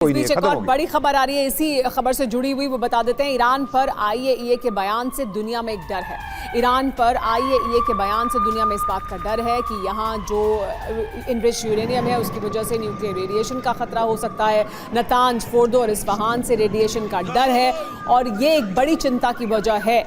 इस बीच एक और बड़ी खबर आ रही है, इसी खबर से जुड़ी हुई वो बता देते हैं। ईरान पर आईएईए के बयान से दुनिया में एक डर है। ईरान पर आईएईए के बयान से दुनिया में इस बात का डर है कि यहाँ जो इनरिच्ड यूरेनियम है उसकी वजह से न्यूक्लियर रेडिएशन का खतरा हो सकता है। नतांज, फोर्दो और इस्फहान से रेडिएशन का डर है और ये एक बड़ी चिंता की वजह है।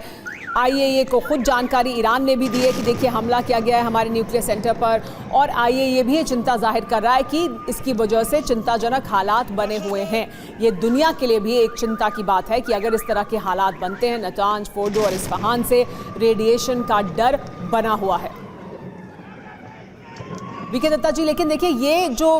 आईएईए को खुद जानकारी ईरान ने भी दी है कि देखिए हमला किया गया है हमारे न्यूक्लियर सेंटर पर, और आईएईए भी ये चिंता जाहिर कर रहा है कि इसकी वजह से चिंताजनक हालात बने हुए हैं। ये दुनिया के लिए भी एक चिंता की बात है कि अगर इस तरह के हालात बनते हैं, नतांज, फोर्दो और इस्फहान से रेडिएशन का डर बना हुआ है। वीके दत्ता जी, लेकिन देखिए ये जो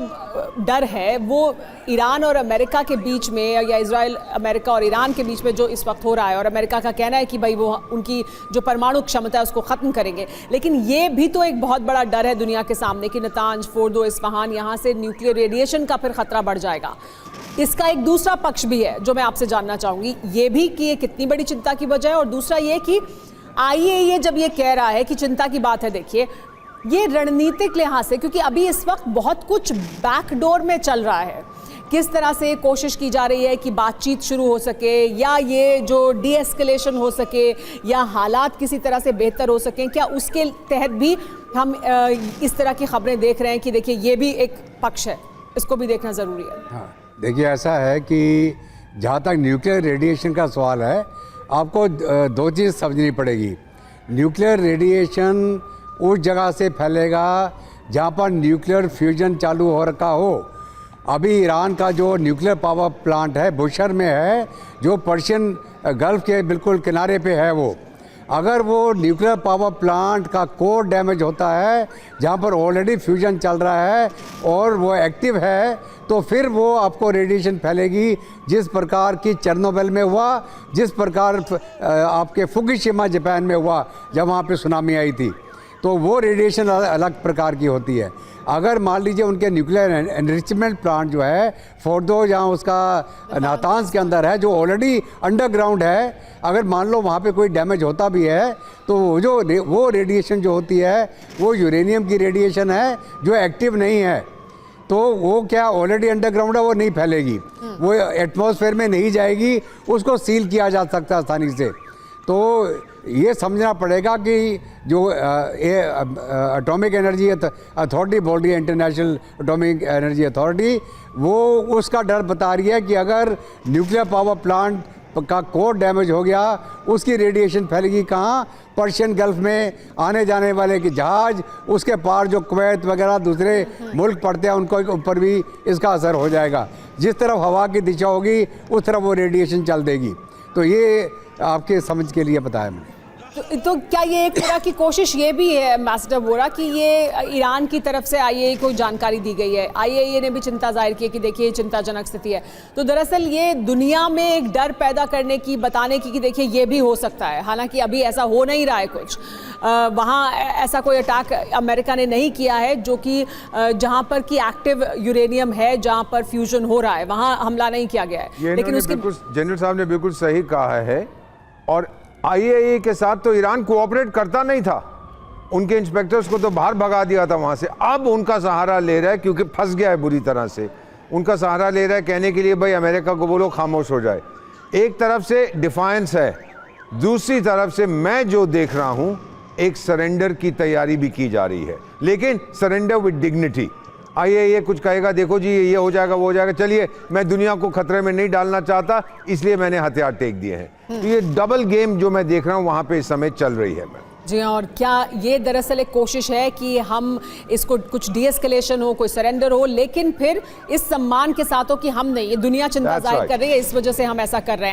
डर है वो ईरान और अमेरिका के बीच में, या इजराइल, अमेरिका और ईरान के बीच में जो इस वक्त हो रहा है, और अमेरिका का कहना है कि भाई वो उनकी जो परमाणु क्षमता है उसको ख़त्म करेंगे, लेकिन ये भी तो एक बहुत बड़ा डर है दुनिया के सामने कि नतांज, फोर्दो, इस्फहान यहाँ से न्यूक्लियर रेडिएशन का फिर खतरा बढ़ जाएगा। इसका एक दूसरा पक्ष भी है जो मैं आपसे जानना चाहूँगी, ये भी कि ये कितनी बड़ी चिंता की वजह है, और दूसरा ये कि आईएईए जब ये कह रहा है कि चिंता की बात है, देखिए ये रणनीतिक लिहाज से, क्योंकि अभी इस वक्त बहुत कुछ बैकडोर में चल रहा है, किस तरह से कोशिश की जा रही है कि बातचीत शुरू हो सके, या ये जो डी एस्केलेशन हो सके, या हालात किसी तरह से बेहतर हो सकें, क्या उसके तहत भी हम इस तरह की खबरें देख रहे हैं कि देखिए ये भी एक पक्ष है, इसको भी देखना ज़रूरी है। हाँ, देखिए ऐसा है कि जहाँ तक न्यूक्लियर रेडिएशन का सवाल है, आपको दो चीज़ समझनी पड़ेगी। न्यूक्लियर रेडिएशन उस जगह से फैलेगा जहाँ पर न्यूक्लियर फ्यूजन चालू हो रखा हो। अभी ईरान का जो न्यूक्लियर पावर प्लांट है बुशर में है, जो पर्शियन गल्फ के बिल्कुल किनारे पे है। वो अगर वो न्यूक्लियर पावर प्लांट का कोर डैमेज होता है जहाँ पर ऑलरेडी फ्यूजन चल रहा है और वो एक्टिव है, तो फिर वो आपको रेडिएशन फैलेगी, जिस प्रकार की चेर्नोबिल में हुआ, जिस प्रकार आपके फुकुशिमा जापान में हुआ जब वहाँ पे सुनामी आई थी। तो वो रेडिएशन अलग प्रकार की होती है। अगर मान लीजिए उनके न्यूक्लियर एनरिचमेंट प्लांट जो है फोर्दो, जहाँ उसका नातांज के अंदर है, जो ऑलरेडी अंडरग्राउंड है, अगर मान लो वहाँ पे कोई डैमेज होता भी है तो वो रेडिएशन जो होती है वो यूरेनियम की रेडिएशन है जो एक्टिव नहीं है। तो वो क्या ऑलरेडी अंडरग्राउंड है, वो नहीं फैलेगी, वो एटमॉस्फेयर में नहीं जाएगी, उसको सील किया जा सकता है आसानी से। तो ये समझना पड़ेगा कि जो एटॉमिक एनर्जी अथॉरिटी बोल रही है, इंटरनेशनल एटॉमिक एनर्जी अथॉरिटी, वो उसका डर बता रही है कि अगर न्यूक्लियर पावर प्लांट का कोर डैमेज हो गया, उसकी रेडिएशन फैलेगी कहाँ? पर्शियन गल्फ में आने जाने वाले के जहाज, उसके पार जो कुवैत वगैरह दूसरे मुल्क पड़ते हैं उनको ऊपर भी इसका असर हो जाएगा। जिस तरफ हवा की दिशा होगी उस तरफ वो रेडिएशन चल देगी। तो ये आपके समझ के लिए बताया मैंने। तो क्या ये एक तरह की कोशिश ये भी है एम्बेसडर वोरा कि ये ईरान की तरफ से आईएईए को जानकारी दी गई है, आईएईए ने भी चिंता जाहिर की है कि देखिए चिंताजनक स्थिति है, तो दरअसल ये दुनिया में एक डर पैदा करने की, बताने की कि देखिए ये भी हो सकता है। हालांकि अभी ऐसा हो नहीं रहा है कुछ, वहाँ ऐसा कोई अटैक अमेरिका ने नहीं किया है जो कि जहाँ पर कि एक्टिव यूरेनियम है, जहाँ पर फ्यूजन हो रहा है, वहाँ हमला नहीं किया गया है। लेकिन उसके जनरल साहब ने बिल्कुल सही कहा है, और आईएईए के साथ तो ईरान कोऑपरेट करता नहीं था, उनके इंस्पेक्टर्स को तो बाहर भगा दिया था वहाँ से। अब उनका सहारा ले रहा है क्योंकि फंस गया है बुरी तरह से, उनका सहारा ले रहा है कहने के लिए भाई अमेरिका को बोलो खामोश हो जाए। एक तरफ से डिफायंस है, दूसरी तरफ से मैं जो देख रहा हूँ एक सरेंडर की तैयारी भी की जा रही है, लेकिन सरेंडर विद डिग्निटी। आईएईए कुछ कहेगा देखो जी ये हो जाएगा वो हो जाएगा, चलिए मैं दुनिया को खतरे में नहीं डालना चाहता इसलिए मैंने हथियार टेक दिए हैं। तो ये डबल गेम जो मैं देख रहा हूँ वहाँ पे इस समय चल रही है। जी हाँ, और क्या ये दरअसल एक कोशिश है कि हम इसको कुछ डी एस्केलेशन हो, कोई सरेंडर हो, लेकिन फिर इस सम्मान के साथ हो कि हम नहीं, ये दुनिया चिंता जाहिर कर रही है, इस वजह से हम ऐसा कर रहे हैं।